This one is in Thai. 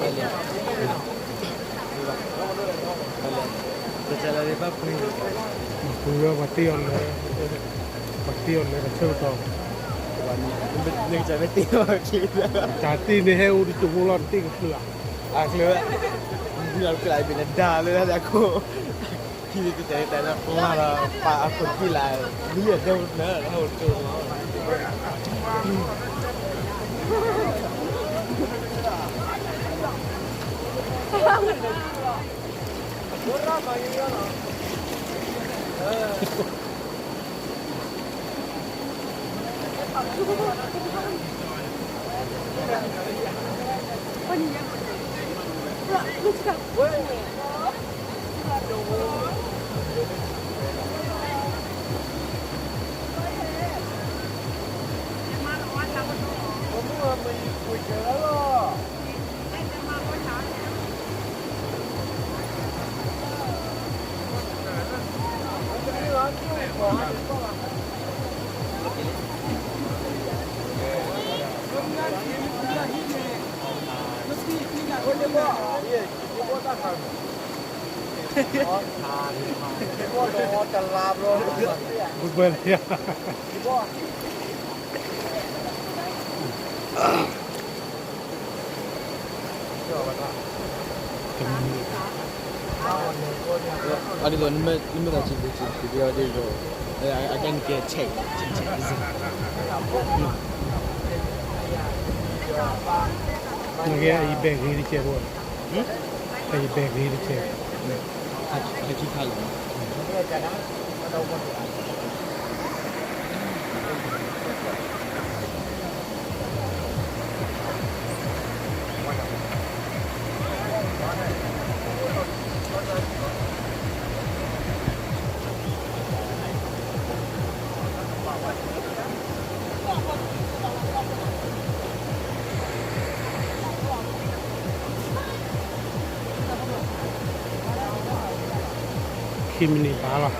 Vale. Vale. Te la de papu. Pura BationเลยBationเลยกับเชื่อมต่อ Nhưng chả biết tiêu khi Chả tin thì heo đi chụp lon tin cửa à nữaเรากลายเป็นดาเลยนะแต่กูที่แต่ละคนละปะคนที่ละนี่เดี๋ยวนะเราจูจะลาบเลย บุญเบิร์นเนี่ย啊，你们在进步，不要这个，I can get check，เมื่อกี้ไอ้แบกนี้ที่เจ็บปวดไอ้แบกนี้ที่เจ็บ还去看了吗？คิมนี่ปลาล่ะ